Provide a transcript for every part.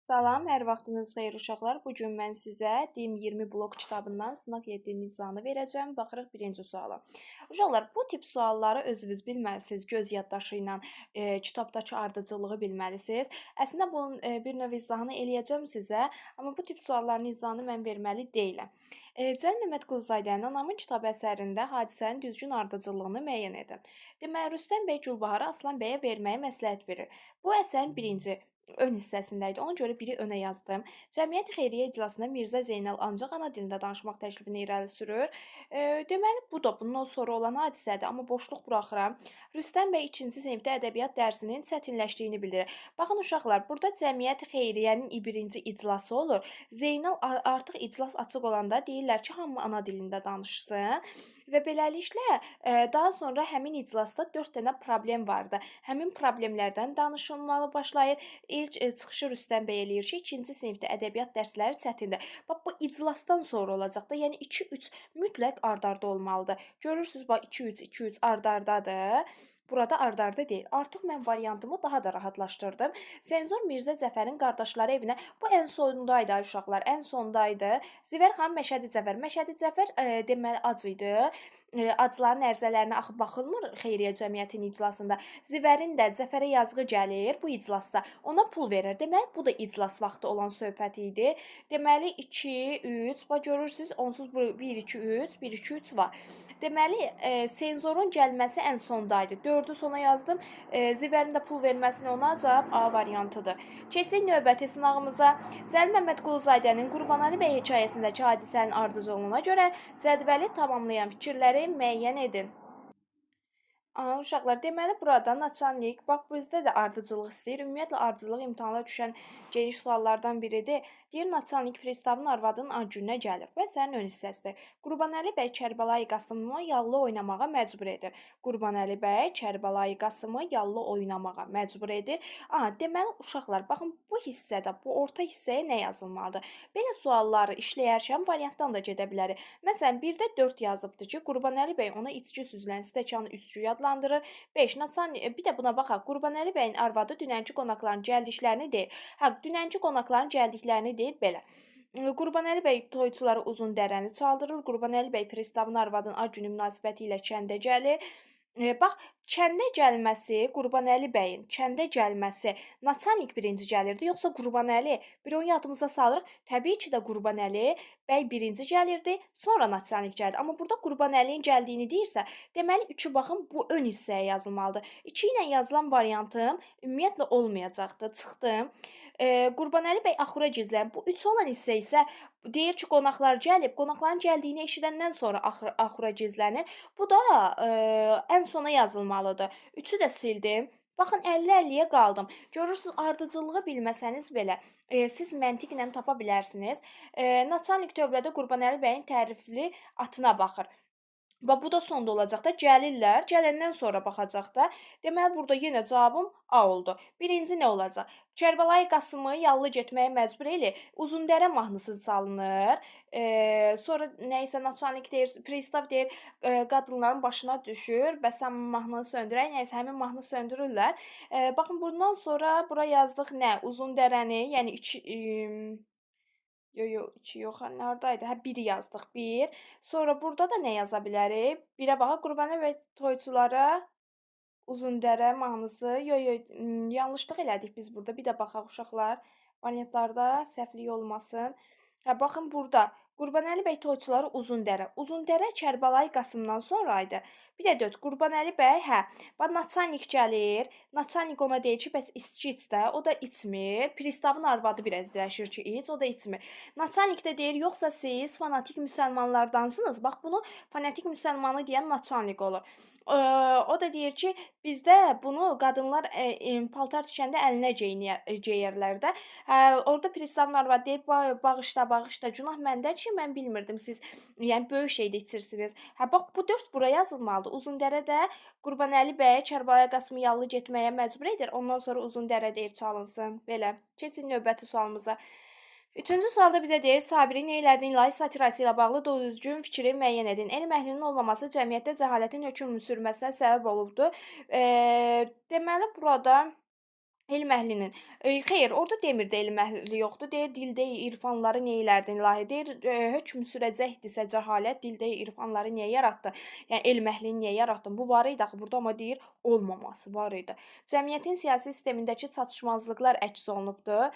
Salam, hər vaxtınız xeyir uşaqlar. Bu gün mən sizə DİM 20 blok kitabından sınaq 7 nizanı verəcəm. Baxırıq birinci suala. Uşaqlar, bu tip sualları özünüz bilməlisiniz. Göz yaddaşı ilə kitabdakı ardıcıllığı bilməlisiniz. Əslində bunun bir növ izahını eləyəcəm sizə, amma bu tip sualların izahını mən verməli deyiləm. Cəlil Məmmədquluzadənin Anamın kitabı əsərində hadisənin düzgün ardıcıllığını müəyyən edin. Deməli, Rüstəm bəy Gülbaharı Aslan bəyə verməyi məsləhət verir. Bu əsərin birinci ön hissəsində idi. Ona görə biri önə yazdım. Cəmiyyət xeyriyyə iclasında Mirzə Zeynal ancaq ana dilində danışmaq təklifini irəli sürür. Deməli, bu da bundan sonra olan hadisədir, amma boşluq buraxıram. Rüstəm bəy 2-ci sinifdə ədəbiyyat dərsinin çətinləşdiyini bildirir. Baxın uşaqlar, burada cəmiyyət xeyriyyənin birinci iclası olur. Zeynal artıq iclas açıq olanda deyirlər ki, hamı ana dilində danışsın və beləliklə daha sonra həmin iclasda 4 dənə problem vardı. Həmin problemlərdən danışılmalı başlayır. İlk çıxışı Rüstəm bəy eləyir ki, 2-ci sinifdə ədəbiyyat dərsləri çətindir. Bax, bu iclasdan sonra olacaq da, yəni 2-3 mütləq ard-arda olmalıdır. Görürsünüz, bax 2-3, 2-3 ard-ardadır. Burada ard-arda deyil. Artıq mən variantımı daha da rahatlaşdırdım. Zenzor Mirzə Cəfərin qardaşları evinə, bu ən sondaydı uşaqlar, ən sondaydı. Zivər xanım Məşədi Cəfər. Məşədi Cəfər deməli ac idi. Acların ərizələrinə axıb baxılmır xeyriyyə cəmiyyətinin iclasında. Zivərin də Cəfərə yazığı gəlir bu iclasda. Ona pul verir. Deməli, bu da iclas vaxtı olan söhbət idi. Deməli, 2, 3, bax görürsüz, onsuz 1, 2, 3, 1, 2, 3 var. Deməli, senzorun gəlməsi ən sondaydı. 4-ü sona yazdım. Zivərin də pul verməsini ona cavab A variantıdır. Keçdik növbəti sınağımıza. Cəlil Məmmədquluzadənin Qurbanəli bəy hekayəsindəki hadisənin ardıcıllığına görə cədvəli tamamlayan fikirləri müəyyən edin. Uşaqlar, deməli burada naçalnik, bax bizdə də ardıcıllıq istəyir. Ümumiyyətlə ardıcıllıq imtahana düşən geniş suallardan biridir. Deyir, naçalnik pristavın arvadının ad gününə gəlir. Bu əsərin ön hissəsidir. Qurbanəli bəy Kərbəlayı Qasımı yallı oynamağa məcbur edir. Qurbanəli bəy Kərbəlayı Qasımı yallı oynamağa məcbur edir. Deməli uşaqlar, baxın bu hissədə, bu orta hissəyə nə yazılmalıdır? Belə sualları işləyərkən variantdan da gedə bilərik. Məsələn, 1-də 4 yazıbdır ki, Qurbanəli bəy ona içki süzülən stəkanı üstü adlandırır. 5. Bir də buna baxaq. Qurbanəli bəyin arvadı dünənki qonaqların gəldiklərini deyir. Dünənki qonaqların gəldiklərini deyir belə. Qurbanəli bəy toyçuları uzun dərəni çaldırır. Qurbanəli bəy pristavın arvadının ad günü münasibəti ilə kəndə gəlir. Bax, kəndə gəlməsi, Qurbanəli bəyin kəndə gəlməsi naçalnik birinci gəlirdi, yoxsa Qurbanəli? Bir onu yadımıza salırıq. Təbii ki də Qurbanəli bəy birinci gəlirdi, sonra naçalnik gəldi. Amma burada Qurbanəliyin gəldiyini deyirsə, deməli 3-ü baxın bu ön hissəyə yazılmalıdır. 2 ilə yazılan variantım ümumiyyətlə olmayacaqdı. Çıxdım. Qurbanəli bəy axura gizlənib. Bu 3 olan hissə isə deyir ki, qonaqlar gəlib. Qonaqların gəldiyini eşidəndən sonra axura gizlənir. Bu da ən sona yazılmalıdır. 3-ü də sildim. Baxın 50-50-yə qaldım. Görürsüz, ardıcıllığı bilməsəniz belə siz məntiqlə tapa bilərsiniz. Naçalnik tövlədə Qurbanəli bəyin tərifli atına baxır. Və bu da sonda olacaq da, gəlirlər, gələndən sonra baxacaq da. Deməli, burada yenə cavabım A oldu. Birinci nə olacaq? Kərbəlayı Qasımı yallı getməyə məcbur eləyir. Uzundərə mahnısı çalınır. Sonra nə isə naçalnik deyir, pristav deyir, qadınların başına düşür, bəs sən mahnını söndürək, nə isə həmin mahnını söndürürlər. Baxın, bundan sonra bura yazdıq nə? Uzundərəni, yəni 2 yox, nərdəydi? 1 yazdıq, 1. Sonra burada da nə yaza bilərik? 1-ə baxaq, Qurbanəli bəy toyçulara Uzundərə mahnısı. Yanlışlıq elədik biz burada. Bir də baxaq uşaqlar. Variantlarda səhvlik olmasın. Baxın burada. Qurbanəli bəy toyçuları Uzundərə. Uzundərə Kərbəlayı Qasımdan sonra idi. Bir də 4. Qurbanəli bəy, bax naçalnik gəlir. Naçalnik ona deyir ki, bəs içki iç də. O da içmir. Pristavın arvadı biraz dirəşir ki, iç. O da içmir. Naçalnik də deyir, yoxsa siz fanatik müsəlmanlardansınız. Bax, bunu fanatik müsəlmanı deyən naçalnik olur. O da deyir ki, bizdə bunu qadınlar paltar tikəndə əlinə geyərlər də. Orada pristavın arvadı deyir, bağışla, bağışla, günah məndədir ki, mən bilmirdim siz, yəni böyük şeydə içirsiniz. Bax, bu 4 bura yazılmalıdır. Uzundərədə Qurbanəli bəy Kərbəlayı Qasımı yallı getməyə məcbur edir. Ondan sonra Uzundərə deyir çalınsın. Belə. Keçin növbəti sualımıza. 3-cü sualda bizə deyir, Sabirin Neylərdin ilahi satirası ilə bağlı düzgün fikri müəyyən edin. Elm əhlinin olmaması cəmiyyətdə cəhalətin hökm sürməsinə səbəb olubdur. Deməli, burada Elm əhlinin. Xeyr, orada demir də elm əhli yoxdur. Deyir dildə irfanları neylərdin ilahi. Deyir hökm sürəcəkdisə cəhalət dildə irfanları niyə yaratdı? Yəni elm əhlini niyə yaratdın? Bu var idi axı burada amma deyir olmaması var idi. Cəmiyyətin siyasi sistemindəki çatışmazlıqlar əks olunubdur.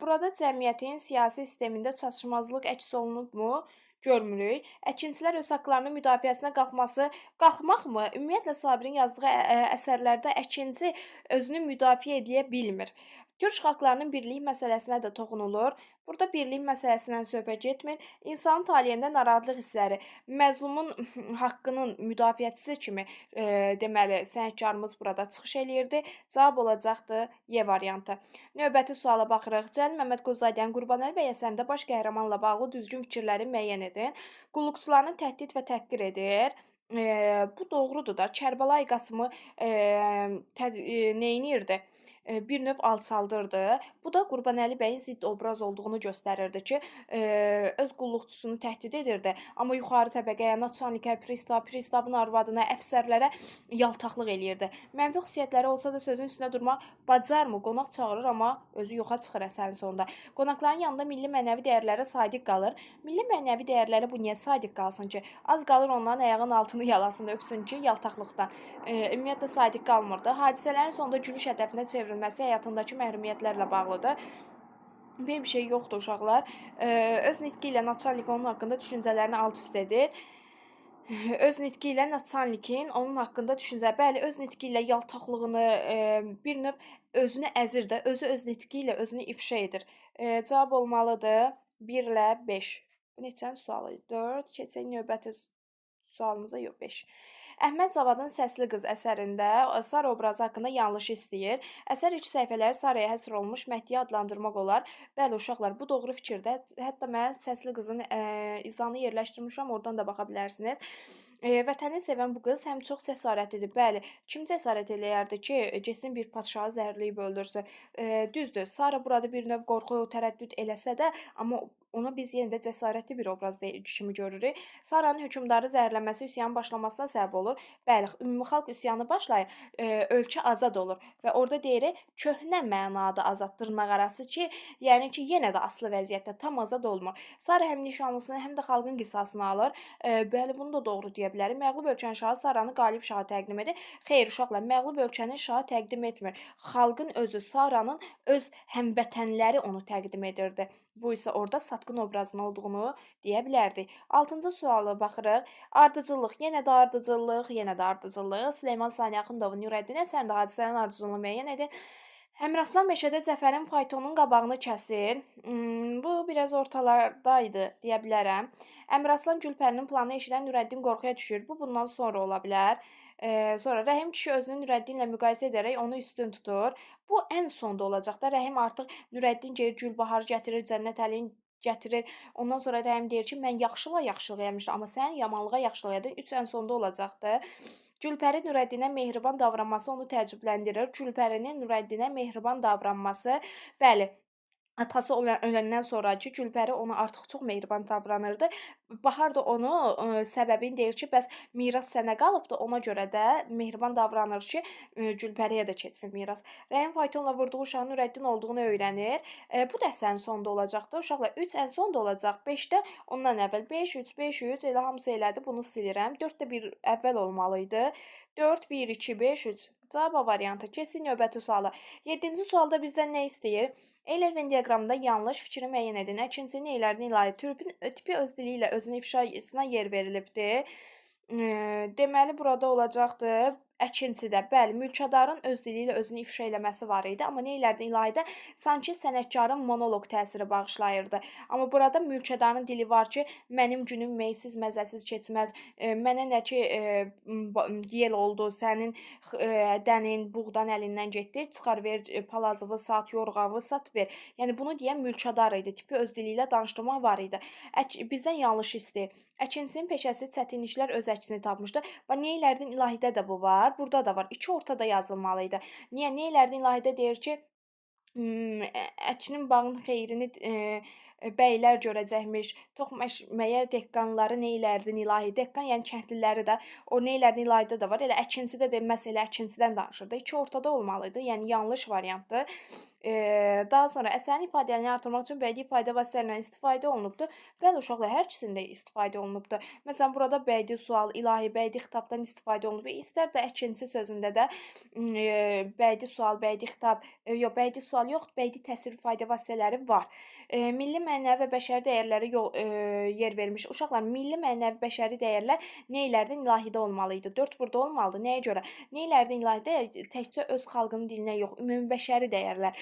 Burada cəmiyyətin siyasi sistemində çatışmazlıq əks olunubmu? Görmürük. Əkinçilər öz haqlarının müdafiəsinə qalxmaqmı? Ümumiyyətlə Sabirin yazdığı əsərlərdə əkinçi özünü müdafiə edə bilmir. Türk xalqlarının birlik məsələsinə də toxunulur. Burada birlik məsələsindən söhbət getmir. İnsanın taleyində narahatlıq hissləri, məzlumun haqqının müdafiəçisi kimi deməli sənətkarımız burada çıxış eləyirdi. Cavab olacaqdı Y variantı. Növbəti suala baxırıq. Cəlil Məmmədquluzadənin Qurbanəli bəy əsərində baş qəhrəmanla bağlı düzgün fikirləri müəyyən edin. Qulluqçularını təhdid və təhqir edir. Bu doğrudur da. Kərbəlayı Qasımı neynirdi? Bir növ alçaldırdı. Bu da Qurbanəli bəyin zidd obraz olduğunu göstərirdi ki, öz qulluqçusunu təhdid edirdi. Amma yuxarı təbəqəyə, naçalnikə, pristavın arvadına, əfsərlərə yaltaqlıq eləyirdi. Mənfi xüsusiyyətləri olsa da sözün üstünə durmaq bacarmır. Qonaq çağırır, amma özü yoxa çıxır əsərin sonunda. Qonaqların yanında milli mənəvi dəyərlərə sadiq qalır. Milli mənəvi dəyərlərə bu niyə sadiq qalsın ki? Az qalır onların ayağının altını yalasın da öpsün ki, yaltaqlıqdan. Ümumiyyətlə sadiq qalmırdı. Hadisələrin sonunda gülüş hədəfinə çevrilməsi həyatındakı məhrumiyyətlərlə bağlıdır. Bir şey yoxdur uşaqlar. Öz nitqi ilə naçalnik onun haqqında düşüncələrini alt-üst edir. Öz nitqi ilə naçalnikin onun haqqında bəli, öz nitqi ilə yaltaqlığını bir növ özünü əzir də, özü öz nitqi ilə özünü ifşa edir. Cavab olmalıdır 1 ilə 5. Bu neçənci sualı? 4. Keçək növbəti sualımıza, yox 5. Əhməd Zavadın Səsli qız əsərində Sara obrazı haqqında yanlış istəyir. Əsər ilk səhifələri Saraya həsr olunmuş Məhdiyə adlandırmaq olar. Bəli, uşaqlar, bu doğru fikirdə. Hətta mən Səsli qızın izahını yerləşdirmişəm, oradan da baxa bilərsiniz. Vətəni sevən bu qız həm çox cəsarətlidir. Bəli, kim cəsarət eləyərdi ki, getsin bir padşahı zəhərləyib öldürsün? Düzdür, Sara burada bir növ qorxu, tərəddüd eləsə də, amma ona biz yenə də cəsarətli bir obraz kimi görürük. Saranın hökmdarı zəhərlənməsi üsyanın başlamasına səbəb olur. Bəli, ümumxalq üsyanı başlayır, ölkə azad olur və orada deyirik, köhnə mənada azad dırnaqarası ki, yəni ki, yenə də asılı vəziyyətdə tam azad olmur. Sara həm nişanlısını, həm də xalqın qisasını alır. Bəli, bunu da doğru deyə bilərik. Məğlub ölkənin şahı Saranı qalib şaha təqdim edir. Xeyr, uşaqlar, məğlub ölkənin şahı təqdim etmir. Xalqın özü, Saranın öz həmvətənləri onu təqdim edirdi. Bu isə orada satqın obrazının olduğunu deyə bilərdik. 6-cı suala baxırıq. Ardıcıllıq, yenə də ardıcıllıq, yenə də ardıcıllıq. Süleyman Sani Axundovun Nurəddin əsərində hadisələrin ardıcıllığını müəyyən edin. Həmraslan meşədə Cəfərin faytonun qabağını kəsir. Bu biraz ortalardaydı deyə bilərəm. Əmraslan Gülpərinin planını eşidən Nurəddin qorxuya düşür. Bu bundan sonra ola bilər. Sonra Rəhim kişi özünü Nurəddinlə müqayisə edərək onu üstün tutur. Bu ən sonda olacaq da. Rəhim artıq Nurəddin gəlir Gülbaharı gətirir, Cənnət Əliyin gətirir. Ondan sonra Rəhim deyir ki, mən yaxşılığa yaxşılıq eləmişdim, amma sən yamanlığa yaxşılıq edin. 3 ən sonda olacaqdı. Gülpəri Nurəddinə mehriban davranması onu təəccübləndirir. Gülpərinin Nurəddinə mehriban davranması, bəli, atası öləndən sonrakı Gülpəri ona artıq çox mehriban davranırdı. Bahar da onu səbəbini deyir ki, bəs miras sənə qalıbdı, ona görə də mehriban davranır ki, Gülpəriyə də keçsin miras. Rəhim faytonla vurduğu uşağın Nurəddin olduğunu öyrənir. Bu da əsərin sonunda olacaqdı. Uşaqlar 3 ən sonda olacaq. 5-də ondan əvvəl 5 3 5 3 elə hamısı elədi. Bunu silirəm. 4 də bir əvvəl olmalı idi. 4 1 2 5 3. Cavab A variantı. Keçin növbəti suala. 7-ci sualda bizdən nə istəyir? Euler Venn diaqramında yanlış fikri müəyyən edin. Əkinçinin eylərini ilahi tipi öz dili ilə özünü ifşasına yer verilibdir. Deməli, burada olacaqdır. Əkinçidə, bəli, mülkədarın öz dili ilə özünü ifşa eləməsi var idi. Amma neylərdə ilahidə sanki sənətkarın monoloq təsiri bağışlayırdı. Amma burada mülkədarın dili var ki, mənim günüm meysiz, məzəsiz keçməz. Mənə nə ki yel oldu, sənin dənin, buğdan əlindən getdi, çıxar ver palazıvı sat, yorğavı sat ver. Yəni bunu deyən mülkədar idi. Tipi öz dili ilə danışdırmaq var idi. Bizdən yanlış istəyir. Əkinçinin peşəsi çətin işlər öz əksini tapmışdı. Və neylərdin ilahidə də bu var. Burada da var. 2 ortada yazılmalı idi. Niyə? Neylərdin ilahidə deyir ki, əkinin bağın xeyrini bəylər görəcəkmiş. Toxməyə dehqanları neylərdin ilahi? Dehqan yəni kəndliləri də, o neylərdin ilahidə də var. Elə əkinçidə də məhz elə əkinçidən danışırdı. İki ortada olmalı idi. Yəni yanlış variantdır. Daha sonra əsərin ifadələrini artırmaq üçün bədii ifadə vasitələrindən istifadə olunubdur. Bəli, uşaqlar, hər ikisində istifadə olunubdur. Məsələn, burada bədii sual, ilahi, bədii xitabdan istifadə olunub. İstər də əkinçi sözündə də bədii sual, bədii xitab, yox, bədii sual yox, bədii təsvir ifadə vasitələri var. Milli mənəvi və bəşəri dəyərlərə yer vermiş. Uşaqlar, milli mənəvi bəşəri dəyərlər neylərdən ilahidə olmalı idi? 4 burada olmalıdır. Nəyə görə? Neylərdən ilahidə təkcə öz xalqının dilinə yox, ümumi bəşəri dəyərlər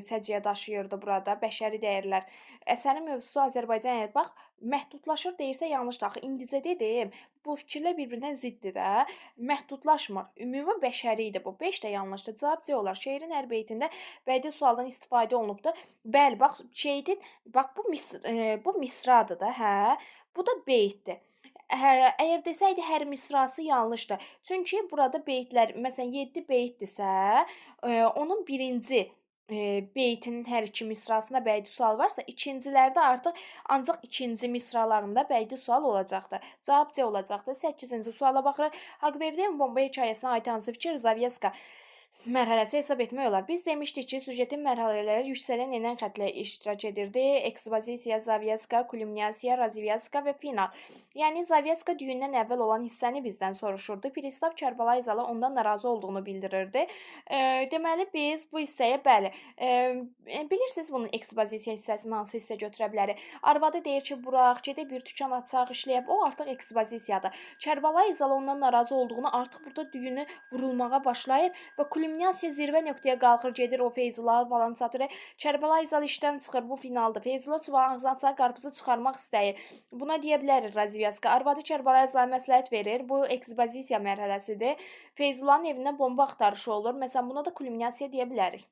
səciyyə daşıyırdı burada. Bəşəri dəyərlər. Əsərin mövzusu Azərbaycan, bax, məhdudlaşır deyirsə yanlışdır. Axı indicə dedim. Bu fikirlər bir-birindən ziddir də. Məhdudlaşmır. Ümumi bəşəri idi bu. 5 də yanlışdır. Cavab C olar. Şeirin hər beytində bədii sualdan istifadə olunubdur. Bəli, bax, şeirin, bax, bu misradır da, hə? Bu da beytdir. Əgər desəydi hər misrası yanlışdır. Çünki burada beytlər, məsələn, 7 beytdirsə, onun birinci beytinin hər iki misrasında bədii sual varsa, ikincilərdə artıq ancaq ikinci misralarında bədii sual olacaqdır. Cavab C olacaqdır. 8-ci suala baxırıq. Haqverdiyev bomba hekayəsinə aid hansı fikir Zavyeska mərhələsi hesab etmək olar. Biz demişdik ki, süjetin mərhələləri yüksələn enən xətlə iştirak edirdi. Ekspozisiya, Zavyeska, kulminasiya, razvyaska və final. Yəni, Zavyeska düyündən əvvəl olan hissəni bizdən soruşurdu. Pristav Kərbəlayı Zala ondan narazı olduğunu bildirirdi. Deməli, biz bu hissəyə, bəli, bilirsiniz bunun ekspozisiya hissəsini hansı hissə götürə bilərik? Arvadı deyir ki, burax, gedək bir dükan açaq, işləyək. O artıq ekspozisiyadır. Kərbəlayı Zala ondan narazı olduğunu artıq burada düyünü vurulmağa başlayır və kulminasiya zirvə nöqtəyə qalxır, gedir o Feyzula falan çatır. Kərbəlayı Zal işdən çıxır, bu finaldır. Feyzula çuvalın ağzına açar, qarpızı çıxarmaq istəyir. Buna deyə bilərik razvyaska. Arvadı Kərbəlayı Zala məsləhət verir. Bu ekspozisiya mərhələsidir. Feyzulanın evinə bomba axtarışı olur. Məsələn, buna da kulminasiya deyə bilərik.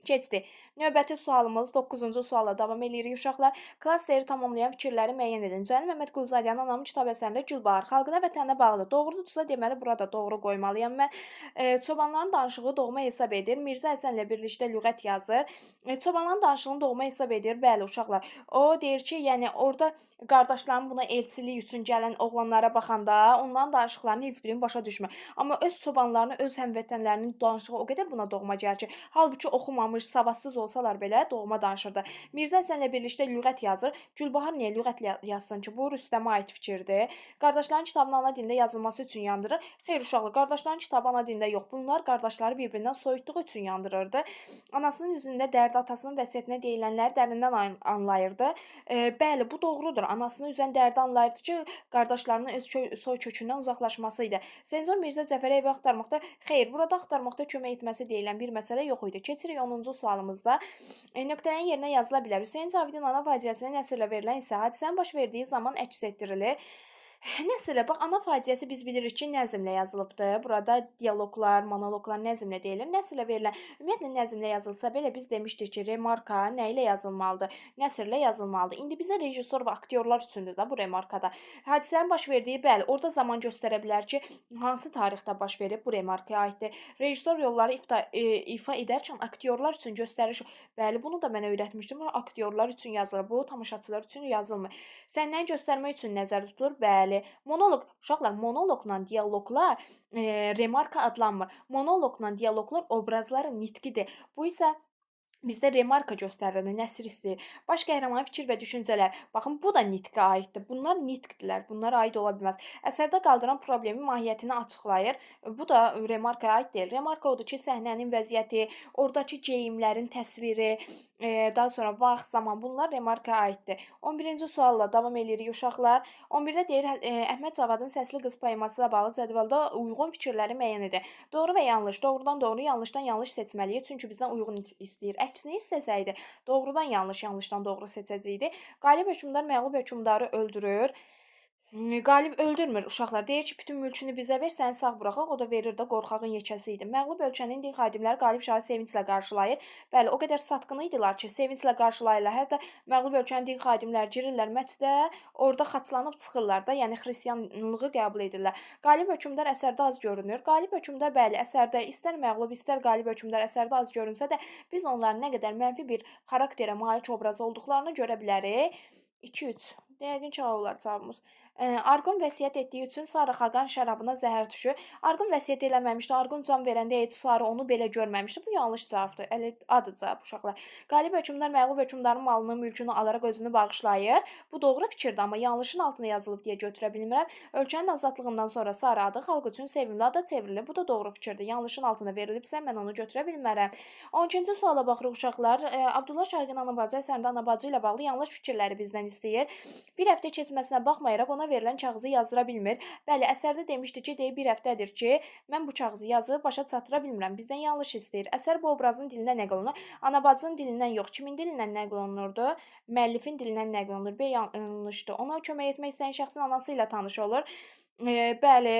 Keçdi. Növbəti sualımız 9-cu suala davam edirik uşaqlar. Klasteri tamamlayan fikirləri müəyyən edin. Cəlil Məmmədquluzadənin Anamın kitab əsərində Gülbahar xalqına vətənə bağlı. Doğrudursa, deməli burada doğru qoymalıyam mən. Çobanların danışığı doğma hesab edir. Mirzə Həsənlə birlikdə lüğət yazır. Çobanların danışığını doğma hesab edir. Bəli uşaqlar. O deyir ki, yəni orada qardaşların buna elçilik üçün gələn oğlanlara baxanda onların danışıqlarını heç birini başa düşmür. Amma öz çobanlarını, öz həmvətənlərinin danışığı o qədər buna doğma gəlir ki, halbuki oxumamış, savadsız olsalar belə doğma danışırdı. Mirzə Həsənlə birlikdə lüğət yazır. Gülbahar niyə lüğət yazsın ki? Bu Rüstəmə aid fikirdir. Qardaşların kitabını ana dilində yazılması üçün yandırır. Xeyr uşaqlar, qardaşların kitabı ana dilində yox. Bunlar qardaşları bir-birindən soyutduğu üçün yandırırdı. Anasının üzündə dərdi, atasının vəsiyyətinə deyilənləri dərindən anlayırdı. Bəli, bu doğrudur. Anasının üzən dərdi anlayırdı ki, qardaşlarının öz soy kökündən uzaqlaşması idi. Senzor Mirzə Cəfərə evi axtarmaqda, xeyr, burada axtarmaqda kömək etməsi deyilən bir məsələ yox idi. Keçirik 10-cu sualımızda. Nöqtələrin yerinə yazıla bilər. Hüseyn Cavidin ana faciəsinə nəsrlə verilən isə hadisənin baş verdiyi zaman əks etdirilir. Nəsrlə, bax, ana faciəsi biz bilirik ki, nəzmlə yazılıbdır. Burada dialoqlar, monoloqlar nəzmlə deyilir. Nəsrlə verilən, ümumiyyətlə nəzmlə yazılsa belə biz demişdik ki, remarka nə ilə yazılmalıdır? Nəsrlə yazılmalıdır. İndi bizə rejissor və aktyorlar üçündür da bu remarkada. Hadisənin baş verdiyi, bəli, orada zaman göstərə bilər ki, hansı tarixdə baş verib, bu remarkaya aiddir. Rejissor yolları ifa edərkən aktyorlar üçün göstəriş, bəli, bunu da mən öyrətmişdim. Aktyorlar üçün yazılır, bu tamaşaçılar üçün yazılmır. Səhnəni göstərmək üçün nəzərdə tutulur, bəli. Monoloq, uşaqlar, monoloqla dialoqlar remarka adlanmır. Monoloqla dialoqlar obrazların nitqidir. Bu isə bizdə remarka göstərilir, nəsr istəyir. Baş qəhrəmanın fikir və düşüncələr. Baxın, bu da nitqə aiddir. Bunlar nitqdirlər. Bunlara aid ola bilməz. Əsərdə qaldıran problemin mahiyyətini açıqlayır. Bu da remarkaya aid deyil. Remarka odur ki, səhnənin vəziyyəti, oradakı geyimlərin təsviri, daha sonra vaxt, zaman, bunlar remarkaya aiddir. 11-ci sualla davam edirik uşaqlar. 11-də deyir, Əhməd Cavadın Səsli qız poeması ilə bağlı cədvəldə uyğun fikirləri müəyyən edir. Doğru və yanlış, doğrudan doğru, yanlışdan yanlış seçməliyik. Çünki bizdən uyğun istəyir. Əksini istəsəydi, doğrudan yanlış, yanlışdan doğru seçəcəkdi. Qalib hökmdar məğlub hökmdarı öldürür. Qalib öldürmür uşaqlar. Deyir ki, bütün mülkünü bizə ver, səni sağ buraxaq. O da verir də, qorxağın yekəsi idi. Məğlub ölkənin din xadimləri Qalib şahı sevinclə qarşılayır. Bəli, o qədər satqın idilər ki, sevinclə qarşılayırlar. Hətta məğlub ölkənin din xadimləri girirlər məscidə, orada xaçlanıb çıxırlar da, yəni xristianlığı qəbul edirlər. Qalib hökmdar əsərdə az görünür. Qalib hökmdar bəli, əsərdə istər məğlub, istər qalib hökmdar əsərdə az görünsə də, biz onların nə qədər mənfi bir xarakterə malik obraz olduqlarını görə bilərik. 2-3. Yəqin ki, A olar cavabımız. Arqon vəsiyyət etdiyi üçün Sara Xaqan şərabına zəhər düşür. Arqon vəsiyyət eləməmişdi. Arqon can verəndə heç Sara onu belə görməmişdi. Bu yanlış cavabdır. Elə adı cavab uşaqlar. Qalib hökmdar məğlub hökmdarın malını, mülkünü alaraq özünü bağışlayır. Bu doğru fikirdir, amma yanlışın altına yazılıb deyə götürə bilmirəm. Ölkənin azadlığından sonra Sara adı xalq üçün sevimli ada çevrilir. Bu da doğru fikirdir. Yanlışın altına verilibsə mən onu götürə bilmərəm. 12-ci suala baxırıq uşaqlar. Abdullah Şaiqin Anabacı əsərində Anabacı ilə bağlı yanlış fikirləri bizdən istəyir. Bir həftə keçməsinə baxmayaraq ona verilən kağızı yazdıra bilmir. Bəli, əsərdə demişdi ki, deyib bir həftədir ki, mən bu kağızı yazıb başa çatdıra bilmirəm. Bizdən yanlış istəyir. Əsər bu obrazın dilindən nəql olunur. Anabacının dilindən yox, kimin dilindən nəql olunurdu? Müəllifin dilindən nəql olunur. B yanlışdır. Ona kömək etmək istəyən şəxsin anası ilə tanış olur. Bəli,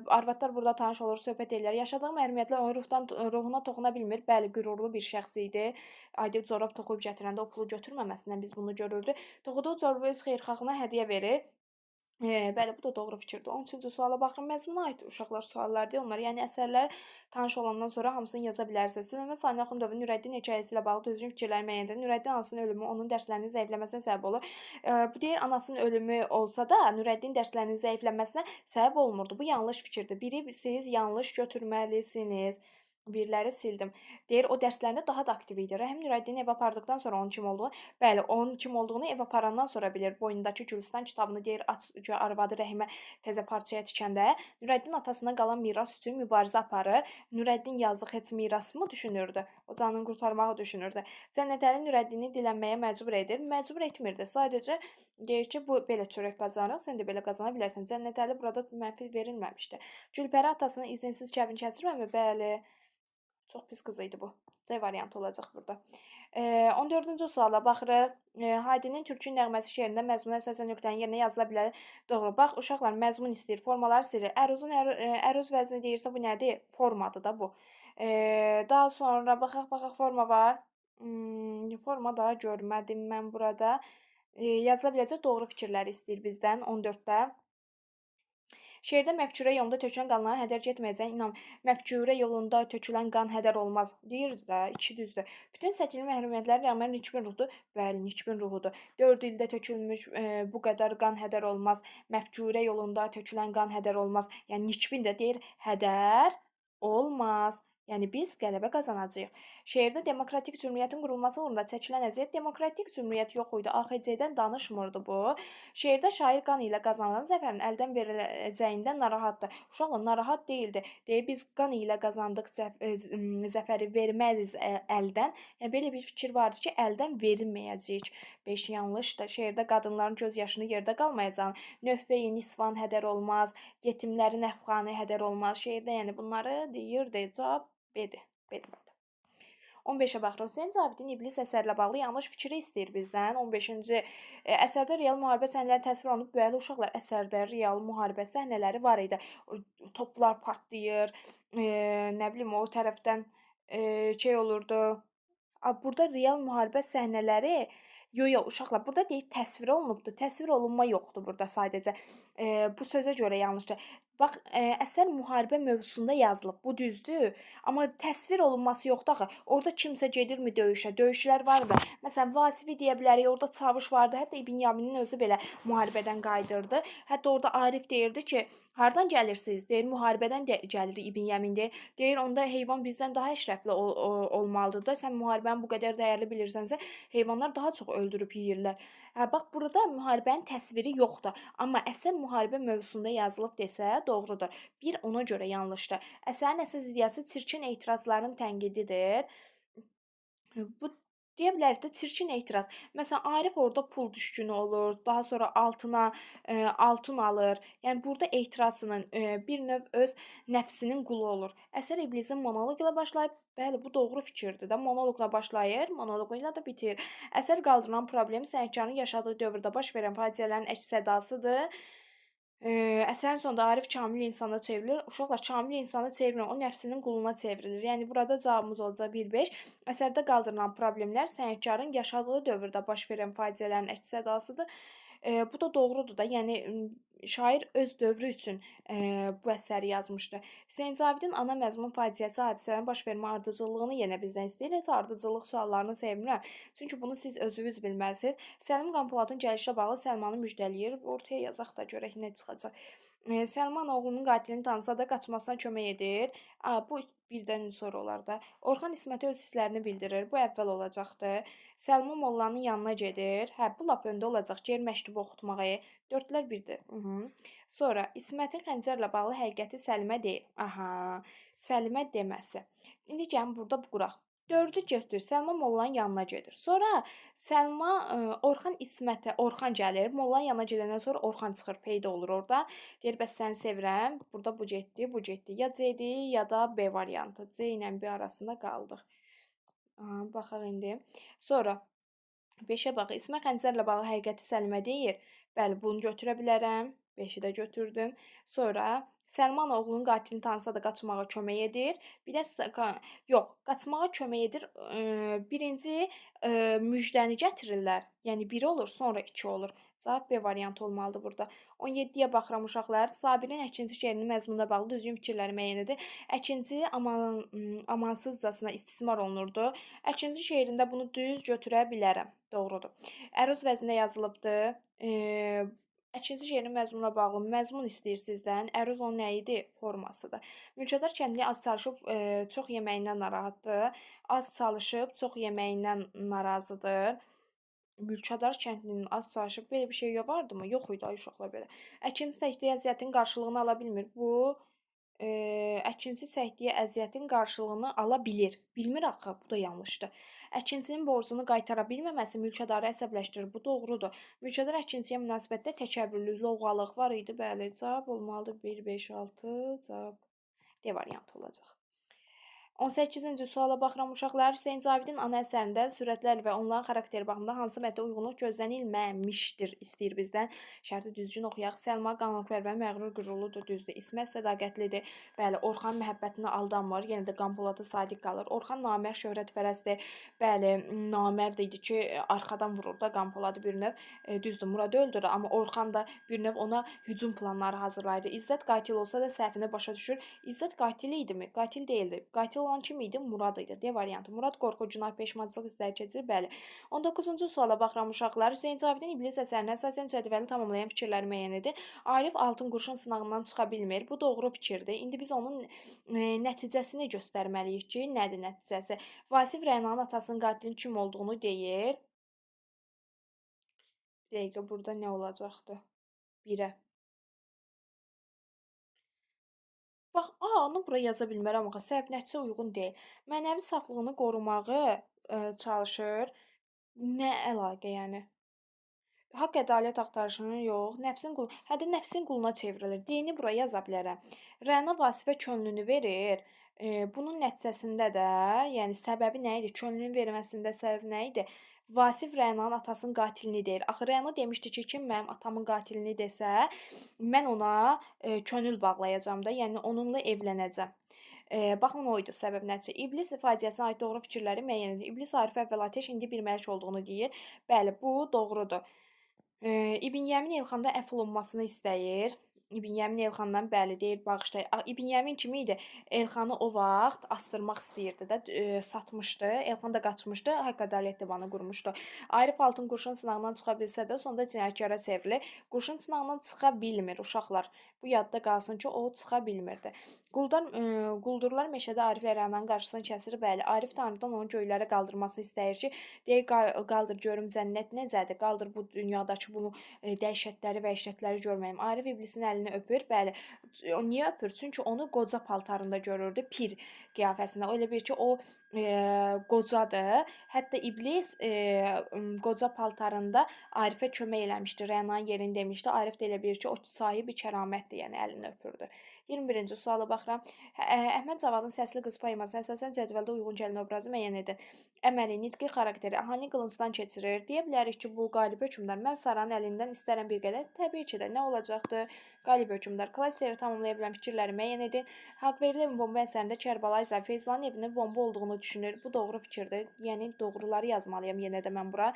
arvadlar burada tanış olur, söhbət edirlər. Yaşadığı məhrumiyyətlə onun ruhuna toxuna bilmir. Bəli, qürurlu bir şəxs idi. Aydın corab toxuyub gətirəndə o pulu götürməməsindən biz bunu görürdük. Toxuduğu corabı öz xeyirxahına hədiyyə verir. Bəli, bu da doğru fikirdir. 13-cü suala baxıram. Məzmuna aid uşaqlar suallardır. Onlar, yəni əsərlər tanış olandan sonra hamısını yaza bilərsiniz. Süleyman Sani Axundovun Nürəddin hekayəsi ilə bağlı düzgün fikirləri müəyyən edin. Nürəddin anasının ölümü onun dərslərinin zəifləməsinə səbəb olur. Bu deyir, anasının ölümü olsa da Nürəddin dərslərinin zəifləməsinə səbəb olmurdu. Bu yanlış fikirdir. Biri siz yanlış götürməlisiniz. Birləri sildim. Deyir, o dərslərində daha da aktiv idi. Rəhim Nürəddini evə apardıqdan sonra onun kim olduğunu, bəli, onun kim olduğunu ev aparandan sonra bilir. Boynundakı Gülüstan kitabını deyir, aç arvadı Rəhimə təzə parçaya tikəndə Nürəddin atasına qalan miras üçün mübarizə aparır. Nürəddin yazıq heç mirasmı düşünürdü? O canını qurtarmağı düşünürdü. Cənnətəli Nürəddini dilənməyə məcbur edir. Məcbur etmirdi. Sadəcə deyir ki, bu belə çörək qazanır, sən də belə qazana bilərsən. Cənnətəli burada mənfi verilməmişdi. Gülpəri atasının izinsiz kəbin kəsirməmi? Bəli. Çox pis qız idi bu. C variantı olacaq burada. 14-cü suala baxırıq. Hadinin Türkün nəğməsi şeirində məzmuna əsasən nöqtənin yerinə yazıla bilər. Doğru. Bax, uşaqlar məzmun istəyir, formaları istəyir. Əruzun əruz vəzni deyirsə bu nədir? Formadır da bu. Daha sonra baxaq forma var. Forma daha görmədim mən burada. Yazıla biləcək doğru fikirləri istəyir bizdən 14-də. Şeirdə məfkürə yolunda tökülən qanlara hədər getməyəcək, inan. Məfkürə yolunda tökülən qan hədər olmaz. Deyir də, 2 düzdür. Bütün çəkili məhrumiyyətlərə rəğmən nikbin ruhdur. Bəli, nikbin ruhudur. 4 ildə tökülmüş bu qədər qan hədər olmaz. Məfkürə yolunda tökülən qan hədər olmaz. Yəni nikbin də deyir, hədər olmaz. Yəni biz qələbə qazanacağıq. Şeirdə demokratik cümhuriyyətin qurulması uğrunda çəkilən əziyyət demokratik cümhuriyyət yox idi. AXC-dən danışmırdı bu. Şeirdə şair qan ilə qazanılan zəfərin əldən veriləcəyindən narahatdır. Uşaqlar narahat deyildi. Deyir, biz qan ilə qazandıq zəfəri verməliyiz əldən. Yəni, belə bir fikir vardı ki, əldən verilməyəcəyik. 5 yanlışdır. Şeirdə qadınların göz yaşını yerdə qalmayacağını, nöfveyi nisvan hədər olmaz, yetimlərin əfqanı hədər olmaz. Şeirdə yəni bunları deyirdi. Cavab B-dir. B-dir. 15-ə baxırıq. Hüseyn Cavidin İblis əsərlə bağlı yanlış fikri istəyir bizdən. 15-ci əsərdə real müharibə səhnələri təsvir olunub. Bəli, uşaqlar, əsərdə real müharibə səhnələri var idi. Toplar partlayır, nə bilim, o tərəfdən şey olurdu. Burada real müharibə səhnələri yox, uşaqlar, burada deyir təsvir olunubdur. Təsvir olunma yoxdur burada sadəcə. Bu sözə görə yanlışdır. Bax, əsər müharibə mövzusunda yazılıb. Bu düzdür. Amma təsvir olunması yoxdur axı. Orada kimsə gedirmi döyüşə? Döyüşlər var mı? Məsələn, Vasifi deyə bilərik. Orada Çavuş vardı. Hətta İbn Yaminin özü belə müharibədən qayıdırdı. Hətta orada Arif deyirdi ki, hardan gəlirsiniz? Deyir, müharibədən gəlir İbn Yamin deyir. Deyir, onda heyvan bizdən daha əşrəfli olmalıdır da. Sən müharibəni bu qədər dəyərli bilirsənsə, heyvanlar daha çox öldürüb yeyirlər. Bax, burada müharibənin təsviri yoxdur. Amma əsər müharibə mövzusunda yazılıb desə, doğrudur. Bir, ona görə yanlışdır. Əsərin əsas ideyası çirkin etirazların tənqididir. Bu deyə bilərik də çirkin etiraz. Məsələn, Arif orada pul düşkünü olur, daha sonra altın alır. Yəni burada etirazının bir növ öz nəfsinin qulu olur. Əsər İblisin monoloq ilə başlayıb. Bəli, bu doğru fikirdir də. Monoloqla başlayır, monoloqu ilə də bitir. Əsər qaldıran problem sənətkarın yaşadığı dövrdə baş verən faciələrin əks-sədasıdır. Əsərin sonunda Arif kamil insana çevrilir. Uşaqlar kamil insana çevrilmir, o nəfsinin quluna çevrilir. Yəni burada cavabımız olacaq 1-5. Əsərdə qaldırılan problemlər sənətkarın yaşadığı dövrdə baş verən faciələrin əks-sədasıdır. Bu da doğrudur da. Yəni şair öz dövrü üçün bu əsəri yazmışdı. Hüseyn Cavidin ana məzmun faciəsi hadisələrin baş vermə ardıcıllığını yenə bizdən istəyir. Heç ardıcıllıq suallarını sevmirəm. Çünki bunu siz özünüz bilməlisiniz. Səlim Qanpoladın gəlişlə bağlı Səlmanı müjdələyir. Ortaya yazaq da görək nə çıxacaq. Səlman oğlunun qatilini tanısa da qaçmasına kömək edir. Bu birdən sonra olar da. Orxan İsmətə öz hisslərini bildirir. Bu əvvəl olacaqdı. Səlma mollanın yanına gedir. Hə, bu lap öndə olacaq. Gəl məktubu oxutmağa. Dördlər birdir. Sonra İsmətin xəncərlə bağlı həqiqəti Səlimə deyir. Aha, Səlimə deməsi. İndi gəlin burada quraq. 4-ü götür, Səlma mollanın yanına gedir. Sonra Səlma Orxan İsmətə, Orxan gəlir. Mollanın yanına gedəndən sonra Orxan çıxır, peyda olur orada. Deyir, bəs səni sevirəm. Burada bu getdi, bu getdi. Ya C-dir, ya da B variantı. C ilə B arasında qaldıq. Baxaq indi. Sonra 5-ə bax. İsmət xəncərlə bağlı həqiqəti Səlimə deyir. Bəli, bunu götürə bilərəm. 5-i də götürdüm. Sonra Səlman oğlunun qatilini tanısa da qaçmağa kömək edir. Bir də yox, qaçmağa kömək edir. Birinci müjdəni gətirirlər. Yəni 1 olur, sonra 2 olur. Cavab B variantı olmalıdır burada. 17-yə baxıram uşaqlar. Sabirin əkinci şeirinin məzmununa bağlı düzgün fikirləri müəyyən edin. Əkinci amansızcasına istismar olunurdu. Əkinci şeirində bunu düz götürə bilərəm. Doğrudur. Əruz vəznində yazılıbdır. Əkinci şeirin məzmununa bağlı məzmun istəyir sizdən. Əruz onun nə idi? Formasıdır. Mülkədar kəndli az çalışıb çox yeməyindən narahatdır. Az çalışıb çox yeməyindən narazıdır. Mülkədar kəndlinin az çalışıb belə bir şey vardımı? Yox idi ay uşaqlar belə. Əkinci çəkdiyi əziyyətin qarşılığını ala bilmir. Bu əkinci çəkdiyi əziyyətin qarşılığını ala bilir. Bilmir axı, bu da yanlışdır. Əkincinin borcunu qaytara bilməməsi mülkədarı əsəbləşdirir. Bu doğrudur. Mülkədar əkinciyə münasibətdə təkəbbürlük, lovğalıq var idi. Bəli, cavab olmalıdır 1, 5, 6. Cavab D variantı olacaq. 18-ci suala baxıram uşaqlar. Hüseyn Cavidin ana əsərində sürətlər və onların xarakteri baxımında hansı mətdə uyğunluq gözlənilməmişdir istəyir bizdən. Şərti düzgün oxuyaq. Səlma qanunpərvər, məğrur, qürurludur, düzdür. İsmət sədaqətlidir. Bəli, Orxan məhəbbətinə aldanmır. Yenə də Qanpolada sadiq qalır. Orxan namərd, şöhrətpərəstdir. Bəli, namərd idi ki, arxadan vurur da Qanpoladı bir növ. Düzdür, Murad öldürür, amma Orxan da bir növ ona hücum planları hazırlayırdı. İzzət qatil olsa da səhvini başa düşür. İzzət qatil idimi? Qatil deyildi. Qatil olan kim idi? Murad idi. D variantı. Murad qorxu, günah, peşmançılıq hissləri keçirir. Bəli. 19-cu suala baxıram uşaqlar. Hüseyn Cavidin İblis əsərinə əsasən cədvəli tamamlayan fikirləri müəyyən edin. Arif altın qurşun sınağından çıxa bilmir. Bu doğru fikirdir. İndi biz onun nəticəsini göstərməliyik ki, nədir nəticəsi? Vasif Rənanın atasının qatilin kim olduğunu deyir. Bir dəqiqə, burada nə olacaqdı? 1-ə. Bax, onu bura yaza bilmərəm axı, səbəb nəticə uyğun deyil. Mənəvi saflığını qorumağı çalışır. Nə əlaqə yəni? Haqq ədalət axtarışının yox, nəfsin quluna çevrilir. D-ni bura yaza bilərəm. Rəna Vasifə könlünü verir. Bunun nəticəsində də, yəni səbəbi nə idi? Könlünün verməsində səbəb nə idi? Vasif Rənanın atasının qatilini deyir. Axı Rəna demişdi ki, kim mənim atamın qatilini desə, mən ona könül bağlayacağam da, yəni onunla evlənəcəm. Baxın, o idi səbəb nəticə. İblis faciəsinə aid doğru fikirləri müəyyən edir. İblis Arif əvvəl ateş, indi bir mələk olduğunu deyir. Bəli, bu doğrudur. İbn Yəmin Elxanda əfv olunmasını istəyir. İbn Yəmin Elxandan bəli deyir, bağışlayır. İbn Yəmin kimi idi? Elxanı o vaxt asdırmaq istəyirdi də, satmışdı. Elxan da qaçmışdı, haqq ədalət divanı qurmuşdu. Arif altın qurşun sınağından çıxa bilsə də, sonda cinayətkara çevrilir. Qurşun sınağından çıxa bilmir uşaqlar. Bu yadda qalsın ki, o çıxa bilmirdi. Quldurlar meşədə Arif Rənanın qarşısını kəsir. Bəli, Arif Tanrıdan onu göylərə qaldırmasını istəyir ki, deyir, qaldır görüm cənnət necədir, qaldır bu dünyadakı bu dəhşətləri, vəhşətləri görməyim. Arif iblisin əlini öpür. Bəli, o niyə öpür? Çünki onu qoca paltarında görürdü, pir qiyafəsində. Elə bir ki, o qocadır. Hətta iblis qoca paltarında Arifə kömək eləmişdi. Rənanın yerini demişdi. Arif də elə bir ki, o sahibi kəramətdir, yəni əlini öpürdü. 21-ci suala baxıram. Əhməd Cavadın Səsli qız poemasına əsasən cədvəldə uyğun gələn obrazı müəyyən edin. Əməli, nitqi xarakteri hanı qılıncdan keçirir? Deyə bilərik ki, bu Qalib hökmdar. Mən Saranın əlindən istərəm bir qədər. Təbii ki də nə olacaqdır? Qalib hökmdar. Klasterləri tamamlaya bilən fikirləri müəyyən edin. Haqverdiyev bomba əsərində Kərbəlayı Zəfər Feyzullahın evinin bomba olduğunu düşünür. Bu doğru fikirdir. Yəni doğruları yazmalıyam yenə də mən bura.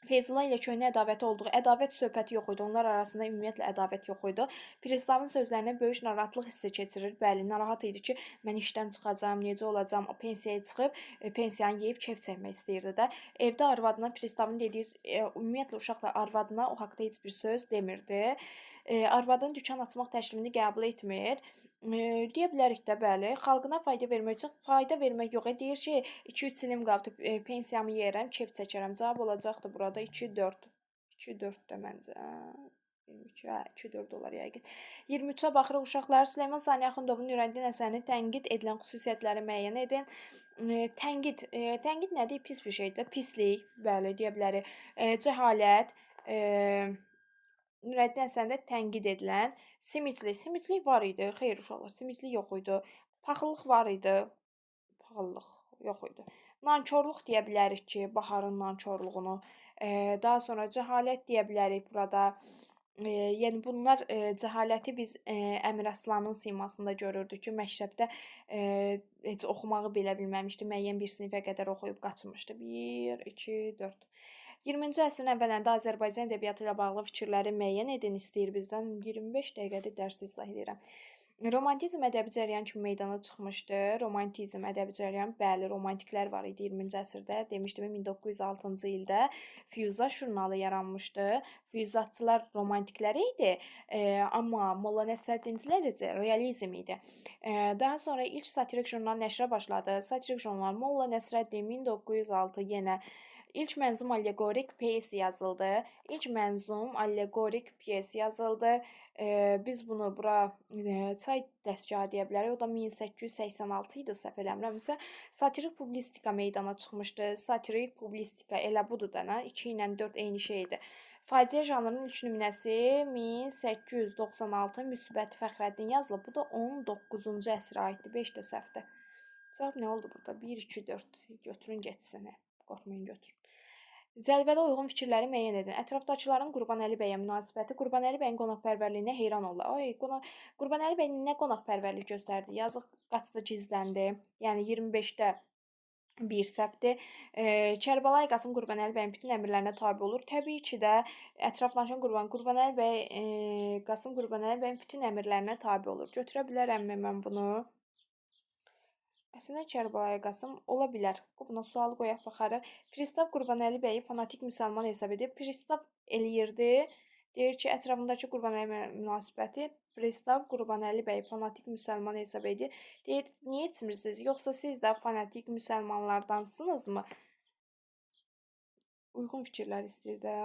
Feyzullah ilə köhnə ədavəti olduğu, ədavət söhbəti yox idi. Onlar arasında ümumiyyətlə ədavət yox idi. Pristavın sözlərindən böyük narahatlıq hissi keçirir. Bəli, narahat idi ki, mən işdən çıxacağam, necə olacam, pensiyaya çıxıb, pensiyanı yeyib kef çəkmək istəyirdi də. Evdə arvadına Pristavın dediyi, ümumiyyətlə uşaqla arvadına o haqda heç bir söz demirdi. Arvadın dükan açmaq təklifini qəbul etmir. Deyə bilərik də, bəli, xalqına fayda vermək üçün fayda vermək yox, deyir ki, 2-3 ilim qaldı, pensiyamı yeyərəm, kef çəkərəm. Cavab olacaqdı burada 2-4. 2-4 də məncə. 22, 2-4 olar yəqin. 23-ə baxırıq uşaqlar. Süleyman Sani Axundovun Nurəddin əsərinin tənqid edilən xüsusiyyətləri müəyyən edin. Tənqid nədir? Pis bir şeydir. Pislik, bəli, deyə bilərik. Cəhalət, Nurəddin əsərində tənqid edilən simiclik var idi. Xeyr uşaqlar, simiclik yox idi. Paxıllıq var idi. Paxıllıq yox idi. Nankorluq deyə bilərik ki, Baharın nankorluğunu. Daha sonra cəhalət deyə bilərik burada. Yəni bunlar cəhaləti biz Əmir Aslanın simasında görürdük ki, məktəbdə heç oxumağı belə bilməmişdi. Müəyyən bir sinifə qədər oxuyub qaçmışdı. 1, 2, 4. 20-ci əsrin əvvəllərində Azərbaycan ədəbiyyatı ilə bağlı fikirləri müəyyən edin istəyir bizdən. 25 dəqiqədir dərs izah edirəm. Romantizm ədəbi cərəyan kimi meydana çıxmışdı. Romantizm ədəbi cərəyan, bəli, romantiklər var idi 20-ci əsrdə. Demişdim 1906-cı ildə Füyuzat jurnalı yaranmışdı. Füyuzatçılar romantiklər idi, amma Molla Nəsrəddincilər isə realizm idi. Daha sonra ilk satirik jurnal nəşrə başladı. Satirik jurnal Molla Nəsrəddin 1906 yenə İlk mənzum allegorik pyes yazıldı. İlk mənzum allegorik pyes yazıldı. Biz bunu bura çay dəstgahı deyə bilərik. O da 1886 idi, səhv eləmirəmsə. Satirik publistika meydana çıxmışdı. Satirik publistika elə budur da, 2 ilə 4 eyni şeydir. Faciə janrının ilk nümunəsi 1896 Müsbət Fəxrəddin yazılıb. Bu da 19-cu əsrə aiddir. 5 də səhvdir. Cavab nə oldu burada? 1, 2, 4. Götürün getsin. Qorxmayın, götürün. Cədvələ uyğun fikirləri müəyyən edin. Ətrafdakıların Qurbanəli bəyə münasibəti. Qurbanəli bəyin qonaqpərvərliyinə heyran olurlar. Qurbanəli bəy nə qonaqpərvərlik göstərdi? Yazıq qaçdı, gizləndi. Yəni 25-də bir səhvdir. Kərbəlayı Qasım Qurbanəli bəyin bütün əmrlərinə tabe olur. Təbii ki də ətraflaşan Qurbanəli bəy Qasım Qurbanəli bəyin bütün əmrlərinə tabe olur. Götürə bilərəmmi mən bunu? Əslində Kərbəlayı Qasım ola bilər. Buna sual qoyaq baxarıq. Pristav Qurbanəli bəyi fanatik müsəlman hesab edir. Pristav eləyirdi. Deyir ki, ətrafındakı Qurbanəli münasibəti Pristav Qurbanəli bəyi fanatik müsəlman hesab edir. Deyir, niyə içmirsiniz? Yoxsa siz də fanatik müsəlmanlardansınızmı? Uyğun fikirlər istəyir də.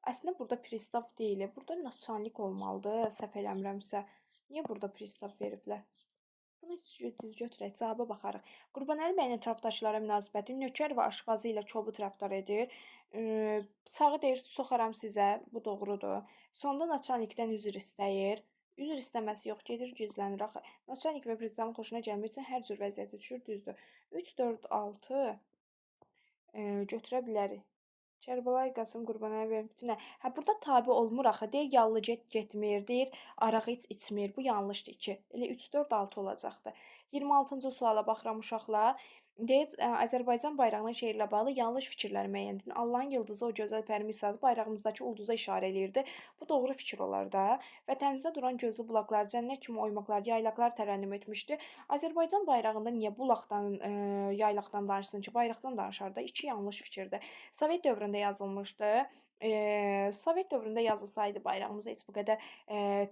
Əslində burada pristav deyil. Burada naçalnik olmalıdır, səhv eləmirəmsə. Niyə burada pristav veriblər? Bunu düz götürək, cavaba baxarıq. Qurbanəli bəyin ətrafdakılara münasibəti nökər və aşpazı ilə kobud rəftar edir. Bıçağı deyir, soxaram sizə, bu doğrudur. Sonda naçalnikdən üzr istəyir. Üzr istəməsi yox, gedir, gizlənir. Axı, naçalnik və pristavın xoşuna gəlmək üçün hər cür vəziyyətə düşür, düzdür. 3, 4, 6 götürə bilərik. Kərbəlayı Qasım Qurbanəli bəy bütün. Burada tabe olmur axı. Deyir, yallı getmir, deyir, arağı içmir. Bu yanlışdır 2. Elə 3, 4, 6 olacaqdı. 26-cı suala baxıram uşaqlar. Deyir, Azərbaycan bayrağının şeirlə bağlı yanlış fikirləri müəyyən edin. Allahın yıldızı o gözəl pərmisazı bayrağımızdakı ulduza işarə eləyirdi. Bu doğru fikir olar da. Vətənimizdə duran gözlü bulaqlar, cənnət kimi oymaqlar, yaylaqlar tərənnüm etmişdi. Azərbaycan bayrağında niyə bulaqdan, yaylaqdan danışsın ki, bayraqdan danışar da? 2 yanlış fikirdir. Sovet dövründə yazılmışdı. Sovet dövründə yazılsaydı bayrağımızı heç bu qədər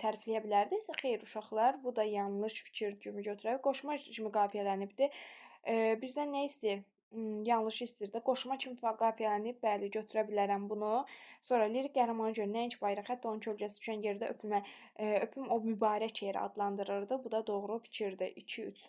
tərifləyə bilərdiniz. Xeyr uşaqlar, bu da yanlış fikir kimi götürək. Qoşma kimi qafiyələnibdi. Bizdən nə istəyir? Yanlış istəyir də. Qoşma kimi qafiyələnib, bəli, götürə bilərəm bunu. Sonra lirik qəhrəmanı görə nəinki bayraq, hətta onun kölgəsi düşən yerdə öpüm o mübarək yeri adlandırırdı. Bu da doğru fikirdir. 2, 3.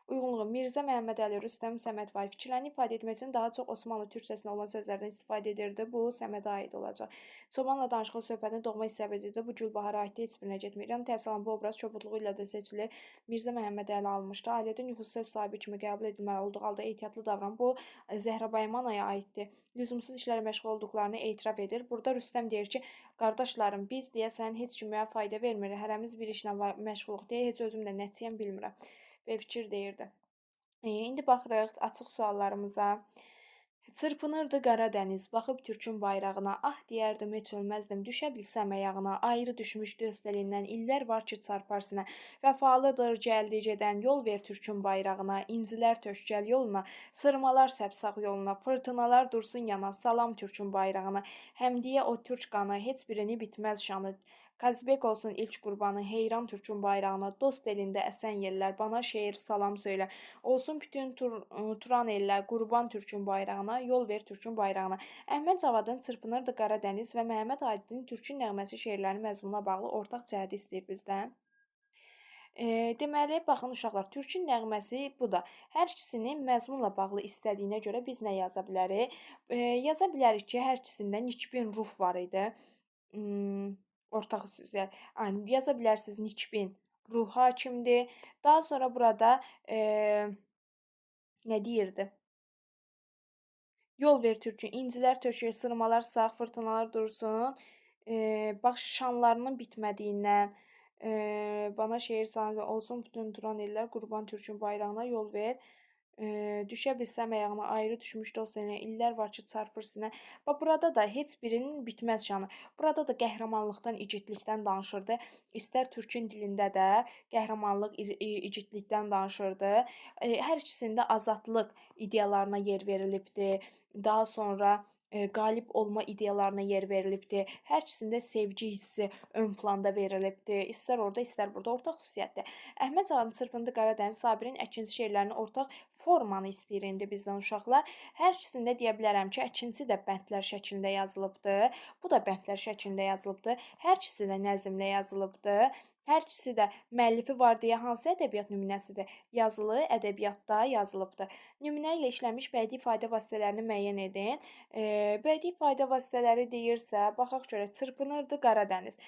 Uyğunluğu Mirzə Məhəmmədəli, Rüstəm Səmədvayev fikirlərini ifadə etmək üçün daha çox Osmanlı türkcəsində olan sözlərdən istifadə edirdi. Bu Səmədə aid olacaq. Çobanla danışıqlı söhbətin doğma hissəyə edirdi. Bu Gülbahara aiddir, heç birinə getmir. İran təhsil alan bu obraz kobudluğu ilə də seçilir. Mirzə Məhəmmədəli almışdı. Ailədə nüfuz söz sahibi kimi qəbul edilməli olduğu halda ehtiyatlı davran. Bu Zəhra Baymanaya aiddir. Lüzumsuz işlərlə məşğul olduqlarını etiraf edir. Burada Rüstəm deyir ki, qardaşlarım, biz deyəsən heç kimə fayda vermirik. Hərəmiz bir işlə məşğuluq deyə heç özüm də nəticəm bilmirəm. Və fikir deyirdi. İndi baxırıq açıq suallarımıza. Çırpınırdı qara dəniz, baxıb türkün bayrağına, ah deyərdim heç ölməzdim, düşə bilsəm ayağına, ayrı düşmüşdü öz elindən, illər var ki çarpar sinə, vəfalıdır gəldi gedən, yol ver türkün bayrağına, incilər töşgəl yoluna, sırmalar səpsaq yoluna, fırtınalar dursun yana, salam türkün bayrağına, həmdiyə o türk qanı, heç birini bitməz şanı, Qazbek olsun ilk qurbanı, heyran türkün bayrağına, dost elində əsən yerlər, bana şeir salam söylər, olsun bütün Turan ellər, qurban türkün bayrağına, yol ver türkün bayrağına. Əhməd Cavadın Çırpınırdı Qara Dəniz və Məhəmməd Aidin Türkün nəğməsi şeirlərinin məzmununa bağlı ortaq cəhəti istəyir bizdən. Deməli, baxın uşaqlar, Türkün nəğməsi bu da. Hər ikisinin məzmunla bağlı istədiyinə görə biz nə yaza bilərik? Yaza bilərik ki, hər ikisində nikbin ruh var idi. Ortaq xüsusiyyət. Yaza bilərsiniz nikbin ruh hakimdir. Daha sonra burada nə deyirdi? Yol ver türkü, incilər tökür, sırmalar sağ, fırtınalar dursun. Bax şanlarının bitmədiyindən, bana şeir sahibi olsun bütün Turan ellər, qurban türkün bayrağına yol ver. Düşə bilsəm ayağına, ayrı düşmüşdü o sənə, illər var ki çarpır sinə. Bax burada da heç birinin bitməz şanı. Burada da qəhrəmanlıqdan, igidlikdən danışırdı. İstər türkün dilində də qəhrəmanlıq, igidlikdən danışırdı. Hər ikisində azadlıq ideyalarına yer verilibdi. Daha sonra qalib olma ideyalarına yer verilibdi. Hər ikisində sevgi hissi ön planda verilibdi. İstər orada, istər burada ortaq xüsusiyyətdir. Əhməd Cavadın Çırpındı Qaradəniz, Sabirin əkinçi şeirlərinin ortaq formanı istəyir indi bizdən uşaqlar. Hər ikisində deyə bilərəm ki, əkinçi də bəndlər şəklində yazılıbdı. Bu da bəndlər şəklində yazılıbdı. Hər ikisi də nəzmlə yazılıbdı. Hər ikisi də müəllifi var deyə hansı ədəbiyyat nümunəsidir? Yazılı ədəbiyyatda yazılıbdı. Nümunə ilə işlənmiş bədii ifadə vasitələrini müəyyən edin. Bədii ifadə vasitələri deyirsə, baxaq görək, çırpınırdı Qara dəniz.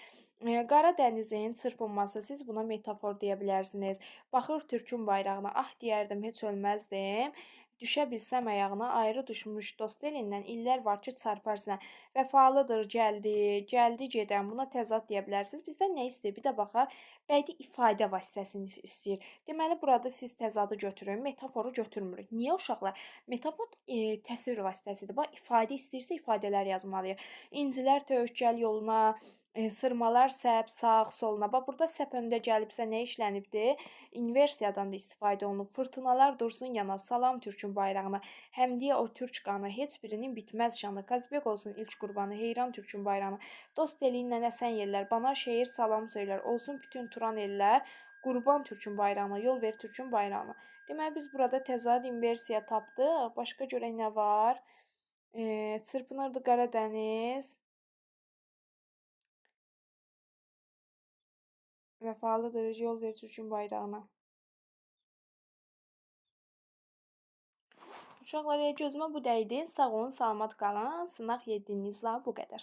Qara dənizin çırpınması, siz buna metafor deyə bilərsiniz. Baxır türkün bayrağına, ah deyərdim, heç ölməzdim. Düşə bilsəm ayağına, ayrı düşmüş dost elindən, illər var ki çarpar sinə. Vəfalıdır gəldi gedən, buna təzad deyə bilərsiniz. Bizdən nə istəyir? Bir də baxaq, bədii ifadə vasitəsini istəyir. Deməli, burada siz təzadı götürün, metaforu götürmürük. Niyə uşaqlar? Metafor təsvir vasitəsidir. Bax, ifadə istəyirsə ifadələr yazmalıyıq. İncilər təvəkkül yoluna, sırmalar səp, sağ, soluna. Bax, burada səp öndə gəlibsə nə işlənibdir? İnversiyadan da istifadə olunub. Fırtınalar dursun yana, salam türkün bayrağına. Həmdiyə o türk qanı, heç birinin bitməz şanı. Qazbek olsun ilk qurbanı, heyran türkün bayrağına. Dost eliyinlə əsən yerlər, bana şeir salam söylər. Olsun bütün Turan ellər, qurban türkün bayrağına, yol ver türkün bayrağına. Deməli, biz burada təzad inversiya tapdıq. Başqa görək nə var? Çırpınırdı Qara dəniz. Vəfalıdır, yol ver türkün bayrağına. Uşaqlar, gözümə bu dəydi. Sağ olun, salamat qalın. Sınaq 7-nin izahı bu qədər.